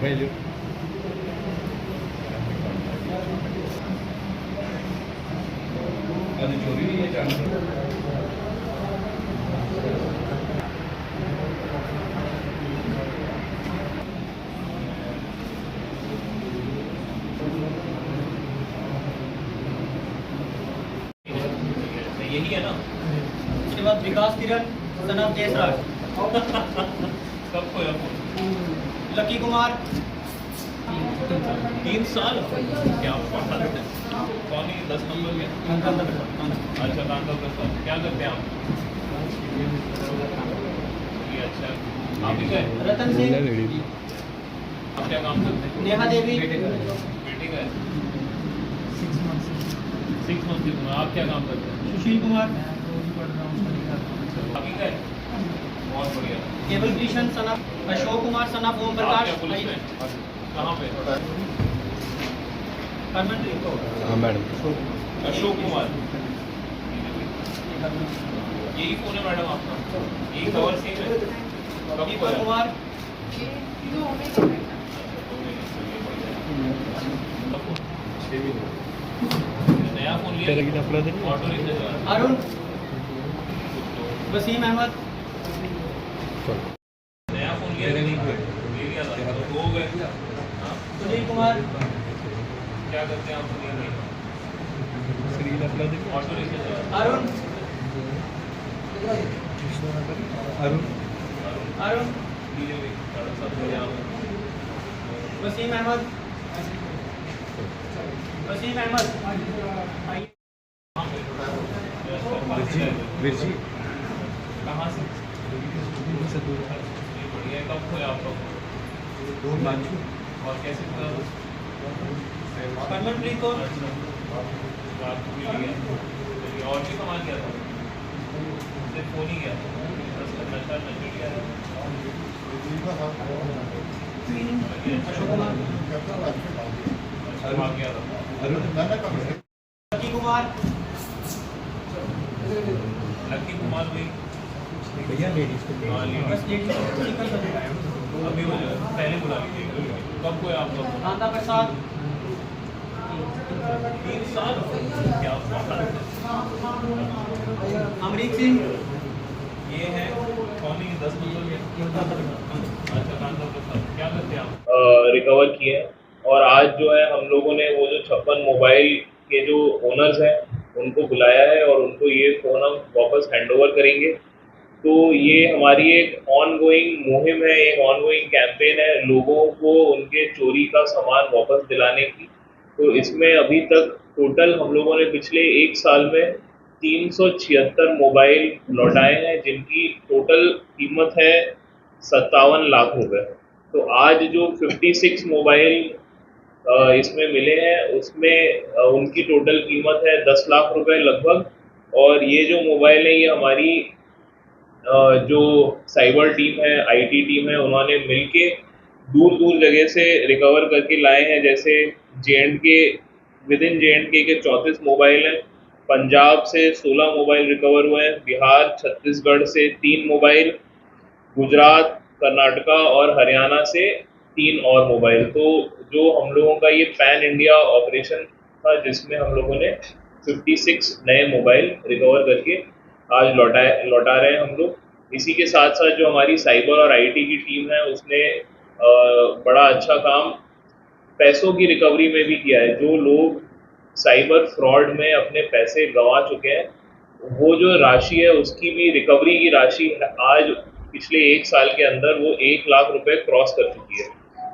भेजो। अरे चोरी नहीं है जानवर। यही है ना। उसके बाद विकास किरण सन ऑफ जयसराज। कब खोया फोन? लकी कुमार 3 साल क्या बात है। कौन ही 10 नंबर में? अच्छा कांगल का साल। क्या करते हैं आप? ये अच्छा आप ही गए? रतन सिंह, आप क्या काम करते हैं? नेहा देवी, बेटे का है 6 मंथ की उम्र। आप क्या काम करते हैं? सुशील कुमार, आप ही गए? बहुत बढ़िया। Kewal Krishna son of Ashok Kumar son of Om आप प्रकाश। क्या पुलिस में? कहाँ पे? हाँ मैडम। अशोक कुमार। यही फोन है मैडम आपका? यही कवर सेम है? कब दीपक खोया? कुमार, नया फोन लिया? Auto recharge. अरुण, वसीम अहमद, नया फोन लिया कि नहीं? ले लिया था तो हो गए। हाँ, सुनील कुमार, क्या करते हैं आप? Auto recharge. Arun, Arun, delivery सब बढ़िया। वसीम अहमद, वसीम अहमद। विरजी कहाँ से? ये बढ़िया है। कब खोया आपका फोन? और कैसे खोया? हरमनप्रीत कौर, रात को भी लिया। चलिए, और भी कमा किया था? सिर्फ फोन ही गया था? नशा नशा लिया है? अशोक कुमार, कमा गया था? लकी कुमार, लकी कुमार भाई। भैया लेडीज हाँ, लेडीज। बस लेडीज को निकल कर अभी हो जाए, पहले बुला लीजिए। कब खोया आपका फोन? कांता प्रसाद, 3 साल क्या बात है। अमरीक सिंह, ये है कौन ही 10 नंबर में? अच्छा कांता प्रसाद। क्या करते हैं आप? रिकवर किए हैं। और आज जो है हम लोगों ने वो जो 56 मोबाइल के जो ओनर्स हैं उनको बुलाया है और उनको ये फ़ोन हम वापस हैंडओवर करेंगे। तो ये हमारी एक ऑनगोइंग मुहिम है, एक ऑनगोइंग कैंपेन है लोगों को उनके चोरी का सामान वापस दिलाने की। तो इसमें अभी तक टोटल हम लोगों ने पिछले 1 साल में 376 मोबाइल लौटाए हैं जिनकी टोटल कीमत है 57 लाख रुपए। तो आज जो 56 मोबाइल इसमें मिले हैं उसमें उनकी टोटल कीमत है 10 लाख रुपए लगभग। और ये जो मोबाइल है ये हमारी जो साइबर टीम है, आईटी टीम है, उन्होंने मिलके दूर दूर जगह से रिकवर करके लाए हैं। जैसे जे.एंड.के, विद इन जे.एंड.के के 34 मोबाइल हैं, पंजाब से 16 मोबाइल रिकवर हुए हैं, बिहार छत्तीसगढ़ से 3 मोबाइल, गुजरात, कर्नाटका और हरियाणा से 3 और मोबाइल। तो जो हम लोगों का ये पैन इंडिया ऑपरेशन था जिसमें हम लोगों ने 56 नए मोबाइल रिकवर करके आज लौटा रहे हैं हम लोग। इसी के साथ साथ जो हमारी साइबर और आईटी की टीम है उसने बड़ा अच्छा काम पैसों की रिकवरी में भी किया है। जो लोग साइबर फ्रॉड में अपने पैसे गंवा चुके हैं वो जो राशि है उसकी भी रिकवरी की राशि आज पिछले 1 साल के अंदर वो 1 लाख रुपए क्रॉस कर चुकी है,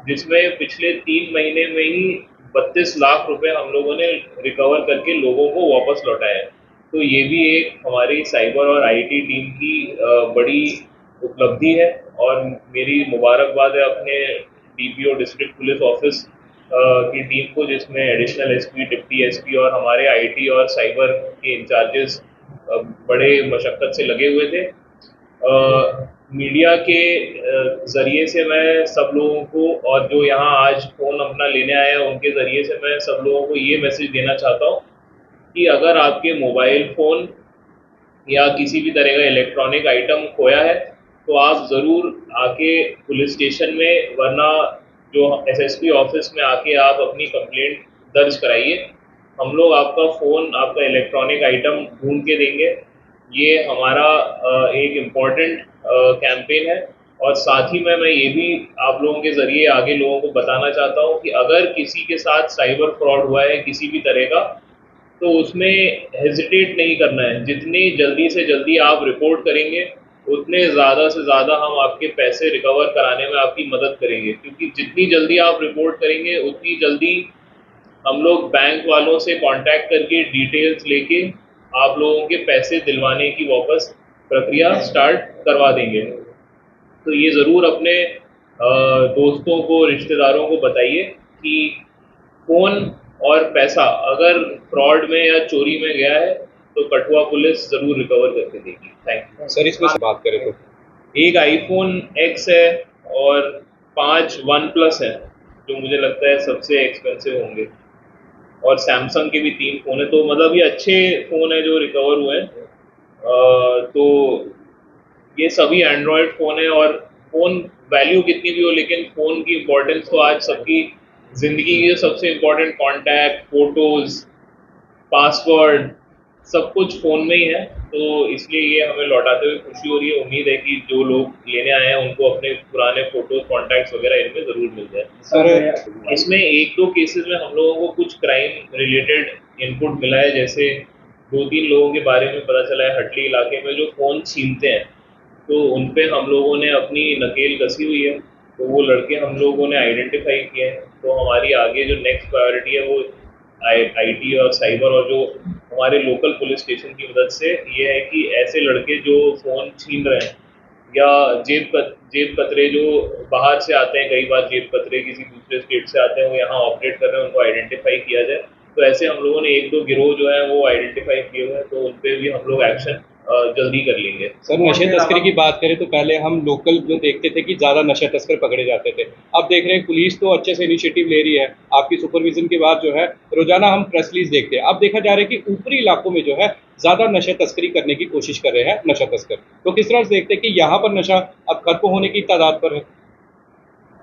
जिसमें पिछले 3 महीने में ही 32 लाख रुपए हम लोगों ने रिकवर करके लोगों को वापस लौटाया है। तो ये भी एक हमारी साइबर और आईटी टीम की बड़ी उपलब्धि है। और मेरी मुबारकबाद है अपने डीपीओ डिस्ट्रिक्ट पुलिस ऑफिस की टीम को जिसमें एडिशनल एसपी, डिप्टी एसपी और हमारे आईटी और साइबर के इंचार्जेस बड़े मशक्कत से लगे हुए थे। मीडिया के ज़रिए से मैं सब लोगों को और जो यहाँ आज फ़ोन अपना लेने आए हैं उनके ज़रिए से मैं सब लोगों को ये मैसेज देना चाहता हूँ कि अगर आपके मोबाइल फ़ोन या किसी भी तरह का इलेक्ट्रॉनिक आइटम खोया है तो आप ज़रूर आके पुलिस स्टेशन में, वरना जो एसएसपी ऑफिस में आके आप अपनी कंप्लेंट दर्ज कराइए। हम लोग आपका फ़ोन, आपका इलेक्ट्रॉनिक आइटम ढूंढ के देंगे। ये हमारा एक इम्पॉर्टेंट कैंपेन है। और साथ ही में मैं ये भी आप लोगों के ज़रिए आगे लोगों को बताना चाहता हूँ कि अगर किसी के साथ साइबर फ्रॉड हुआ है किसी भी तरह का, तो उसमें हेजिटेट नहीं करना है। जितनी जल्दी से जल्दी आप रिपोर्ट करेंगे, उतने ज़्यादा से ज़्यादा हम आपके पैसे रिकवर कराने में आपकी मदद करेंगे, क्योंकि जितनी जल्दी आप रिपोर्ट करेंगे उतनी जल्दी हम लोग बैंक वालों से कांटेक्ट करके डिटेल्स लेके आप लोगों के पैसे दिलवाने की वापस प्रक्रिया स्टार्ट करवा देंगे। तो ये ज़रूर अपने दोस्तों को, रिश्तेदारों को बताइए कि फ़ोन और पैसा अगर फ्रॉड में या चोरी में गया है तो कठुआ पुलिस ज़रूर रिकवर करके देगी। Thank you. सर इसमें से बात करें तो एक आईफोन X है और 5 वन प्लस है, जो मुझे लगता है सबसे एक्सपेंसिव होंगे, और सैमसंग के भी 3 फ़ोन है। तो मतलब ये अच्छे फ़ोन है जो रिकवर हुए हैं। तो ये सभी एंड्रॉयड फ़ोन है, और फ़ोन वैल्यू कितनी भी हो, लेकिन फ़ोन की इम्पोर्टेंस तो आज सबकी ज़िंदगी की जो सबसे इम्पोर्टेंट कॉन्टैक्ट, फ़ोटोज़, पासवर्ड, सब कुछ फ़ोन में ही है। तो इसलिए ये हमें लौटाते हुए खुशी हो रही है। उम्मीद है कि जो लोग लेने आए हैं उनको अपने पुराने फ़ोटोज़, कॉन्टैक्ट्स वगैरह इनमें ज़रूर मिल जाए। सर इसमें 1-2 केसेस में हम लोगों को कुछ क्राइम रिलेटेड इनपुट मिला है। जैसे 2-3 लोगों के बारे में पता चला है हटली इलाके में जो फ़ोन छीनते हैं, तो उन पे हम लोगों ने अपनी नकेल कसी हुई है। तो वो लड़के हम लोगों ने आइडेंटिफाई किए हैं। तो हमारी आगे जो नेक्स्ट प्रायोरिटी है वो आईटी और साइबर और जो हमारे लोकल पुलिस स्टेशन की मदद से ये है कि ऐसे लड़के जो फ़ोन छीन रहे हैं या जेब कतरे जो बाहर से आते हैं, कई बार जेब कतरे किसी दूसरे स्टेट से आते हैं, वो यहाँ ऑपरेट कर रहे हैं, उनको आइडेंटिफाई किया जाए। तो ऐसे हम लोगों ने 1-2 गिरोह जो है वो आइडेंटिफाई किए हुए हैं, तो उन पे भी हम लोग एक्शन जल्दी कर लेंगे। सर नशे तस्करी की बात करें तो पहले हम लोकल जो देखते थे कि ज़्यादा नशा तस्कर पकड़े जाते थे। अब देख रहे हैं पुलिस तो अच्छे से इनिशिएटिव ले रही है, आपकी सुपरविजन के बाद जो है रोजाना हम प्रेस रिलीज देखते हैं। अब देखा जा रहा है कि ऊपरी इलाकों में जो है ज़्यादा नशा तस्करी करने की कोशिश कर रहे हैं नशा तस्कर। तो किस तरह से देखते हैं कि यहाँ पर नशा अब खत्म होने की तादाद पर है?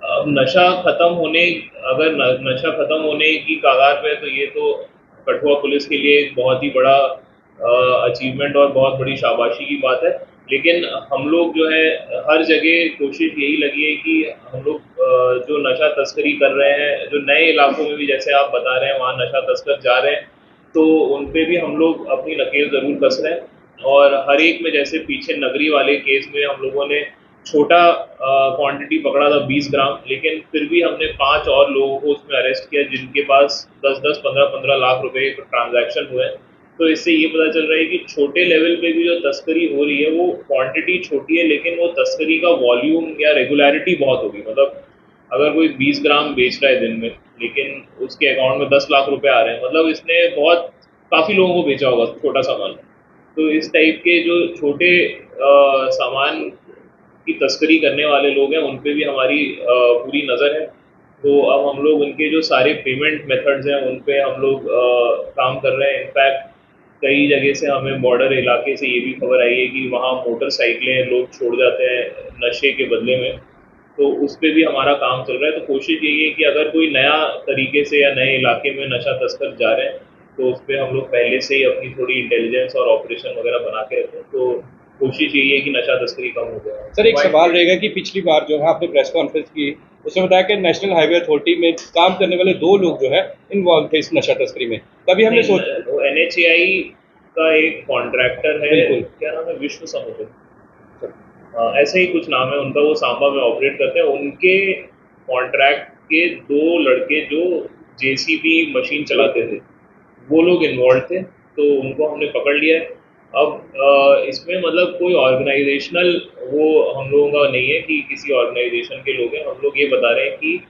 अब नशा खत्म होने अगर नशा खत्म होने की कगार पे है, तो ये तो कठुआ पुलिस के लिए एक बहुत ही बड़ा अचीवमेंट और बहुत बड़ी शाबाशी की बात है। लेकिन हम लोग जो है हर जगह कोशिश यही लगी है कि हम लोग जो नशा तस्करी कर रहे हैं, जो नए इलाकों में भी जैसे आप बता रहे हैं वहाँ नशा तस्कर जा रहे हैं, तो उन पे भी हम लोग अपनी नकेल ज़रूर कस रहे हैं। और हर एक में, जैसे पीछे नगरी वाले केस में हम लोगों ने छोटा क्वांटिटी पकड़ा था 20 ग्राम, लेकिन फिर भी हमने 5 और लोगों को उसमें अरेस्ट किया जिनके पास 10-10, 15-15 लाख रुपए ट्रांजैक्शन हुए हैं। तो इससे ये पता चल रहा है कि छोटे लेवल पे भी जो तस्करी हो रही है वो क्वांटिटी छोटी है, लेकिन वो तस्करी का वॉल्यूम या रेगुलरिटी बहुत होगी। मतलब अगर कोई 20 ग्राम बेच रहा है दिन में, लेकिन उसके अकाउंट में 10 लाख रुपए आ रहे हैं, मतलब इसने बहुत काफ़ी लोगों को बेचा होगा छोटा सामान। तो इस टाइप के जो छोटे सामान की तस्करी करने वाले लोग हैं, उन पे भी हमारी पूरी नज़र है। तो अब हम लोग उनके जो सारे पेमेंट मेथड्स हैं उन पे हम लोग काम कर रहे हैं। इनफैक्ट कई जगह से हमें बॉर्डर इलाके से ये भी खबर आई है कि वहाँ मोटरसाइकिलें लोग छोड़ जाते हैं नशे के बदले में। तो उस पे भी हमारा काम चल रहा है। तो कोशिश यही है कि अगर कोई नया तरीके से या नए इलाके में नशा तस्कर जा रहे हैं, तो उस पे हम लोग पहले से ही अपनी थोड़ी इंटेलिजेंस और ऑपरेशन वगैरह बना के रखें। तो कोशिश यही है कि नशा तस्करी कम हो जाए। सर एक सवाल रहेगा कि पिछली बार जो है आपने प्रेस कॉन्फ्रेंस की, उसमें बताया कि नेशनल हाईवे अथॉरिटी में काम करने वाले 2 लोग जो है इन्वॉल्व थे इस नशा तस्करी में। तभी हमने सोचा NHAI का एक कॉन्ट्रैक्टर है, बिल्कुल। क्या नाम है, विश्व समुद्र, ऐसे ही कुछ नाम है उनका, वो सांबा में ऑपरेट करते हैं। उनके कॉन्ट्रैक्ट के 2 लड़के जो JCB मशीन चलाते थे, वो लोग इन्वॉल्व थे। तो उनको हमने पकड़ लिया है। अब इसमें मतलब कोई ऑर्गेनाइजेशनल वो हम लोगों का नहीं है कि किसी ऑर्गेनाइजेशन के लोग हैं। हम लोग ये बता रहे हैं कि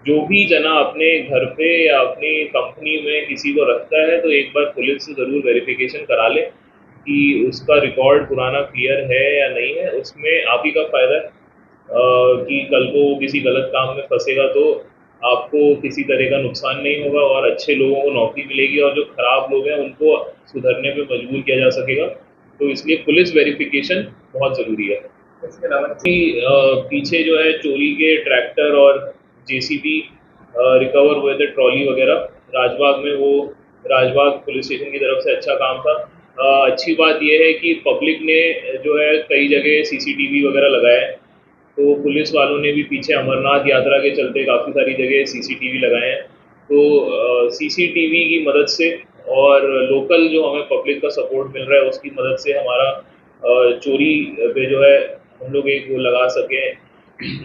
जो भी जना अपने घर पे या अपनी कंपनी में किसी को रखता है, तो एक बार पुलिस से ज़रूर वेरिफिकेशन करा ले कि उसका रिकॉर्ड पुराना क्लियर है या नहीं है। उसमें आप ही का फ़ायदा है कि कल को वो किसी गलत काम में फंसेगा तो आपको किसी तरह का नुकसान नहीं होगा, और अच्छे लोगों को नौकरी मिलेगी, और जो खराब लोग हैं उनको सुधरने पे मजबूर किया जा सकेगा। तो इसलिए पुलिस वेरिफिकेशन बहुत ज़रूरी है। इसके अलावा पीछे जो है चोरी के ट्रैक्टर और जेसीबी रिकवर हुए थे, ट्रॉली वगैरह राजबाग में। वो राजबाग पुलिस स्टेशन की तरफ से अच्छा काम था। अच्छी बात यह है कि पब्लिक ने जो है कई जगह सीसीटीवी वगैरह लगाए, तो पुलिस वालों ने भी पीछे अमरनाथ यात्रा के चलते काफ़ी सारी जगह सीसीटीवी लगाए हैं। तो सीसीटीवी की मदद से और लोकल जो हमें पब्लिक का सपोर्ट मिल रहा है उसकी मदद से हमारा चोरी पे जो है हम लोग एक वो लगा सकें,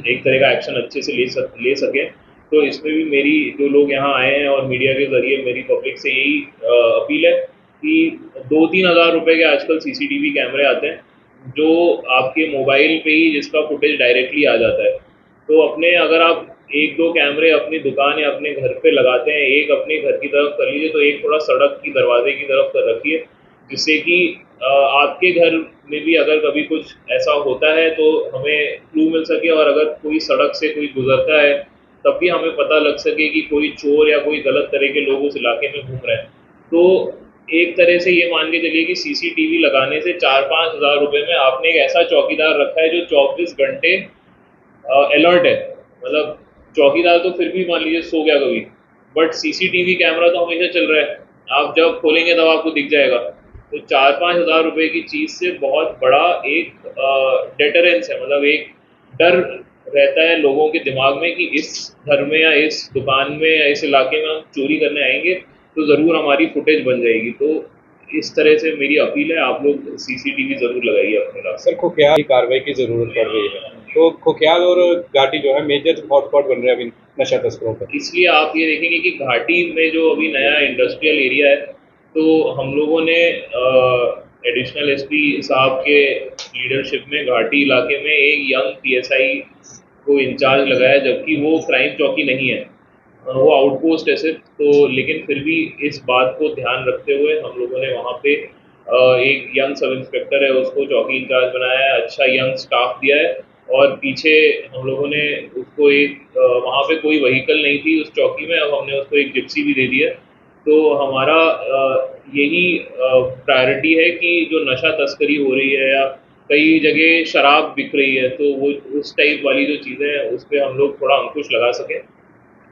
एक तरह का एक्शन अच्छे से ले सकें। तो इसमें भी मेरी जो लोग यहाँ आए हैं और मीडिया के ज़रिए मेरी पब्लिक से यही अपील है कि 2-3 हज़ार रुपये के आजकल सीसीटीवी कैमरे आते हैं, जो आपके मोबाइल पे ही जिसका फुटेज डायरेक्टली आ जाता है। तो अपने अगर आप 1-2 कैमरे अपनी दुकान या अपने घर पे लगाते हैं, एक अपने घर की तरफ कर लीजिए, तो एक थोड़ा सड़क की दरवाजे की तरफ कर रखिए, जिससे कि आपके घर में भी अगर कभी कुछ ऐसा होता है तो हमें क्लू मिल सके, और अगर कोई सड़क से कोई गुजरता है तब भी हमें पता लग सके कि कोई चोर या कोई गलत तरह के लोग उस इलाके में घूम रहे हैं। तो एक तरह से ये मान के चलिए कि सीसीटीवी लगाने से 4-5 हज़ार रुपये में आपने एक ऐसा चौकीदार रखा है जो 24 घंटे अलर्ट है। मतलब चौकीदार तो फिर भी मान लीजिए सो गया कभी, बट सीसीटीवी कैमरा तो हमेशा चल रहा है, आप जब खोलेंगे तब आपको दिख जाएगा। तो 4-5 हज़ार रुपये की चीज़ से बहुत बड़ा एक डेटरेंस है, मतलब एक डर रहता है लोगों के दिमाग में कि इस घर में या इस दुकान में या इस इलाके में हम चोरी करने आएंगे तो ज़रूर हमारी फुटेज बन जाएगी। तो इस तरह से मेरी अपील है, आप लोग सीसीटीवी ज़रूर लगाइए अपने इलाके सर खुख्याल की कार्रवाई की ज़रूरत पड़ रही है, तो खुख्याल और घाटी जो है मेजर हॉटस्पॉट बन रहे हैं अभी नशा तस्करों का। में। इसलिए आप ये देखेंगे कि घाटी में जो अभी नया इंडस्ट्रियल एरिया है, तो हम लोगों ने एडिशनल एसपी साहब के लीडरशिप में घाटी इलाके में एक यंग पीएसआई को इंचार्ज लगाया, जबकि वो क्राइम चौकी नहीं है, वो आउटपोस्ट है सिर्फ। तो लेकिन फिर भी इस बात को ध्यान रखते हुए हम लोगों ने वहाँ पे एक यंग सब इंस्पेक्टर है उसको चौकी इंचार्ज बनाया है, अच्छा यंग स्टाफ दिया है। और पीछे हम लोगों ने उसको एक वहाँ पे कोई व्हीकल नहीं थी उस चौकी में, अब हमने उसको एक जिप्सी भी दे दी है। तो हमारा यही प्रायोरिटी है कि जो नशा तस्करी हो रही है या कई जगह शराब बिक रही है, तो वो उस टाइप वाली जो चीज़ें हैं उस पर हम लोग थोड़ा अंकुश लगा सकें।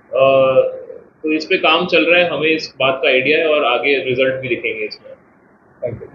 तो इस पे काम चल रहा है, हमें इस बात का आइडिया है और आगे रिजल्ट भी दिखेंगे इसमें। Thank you.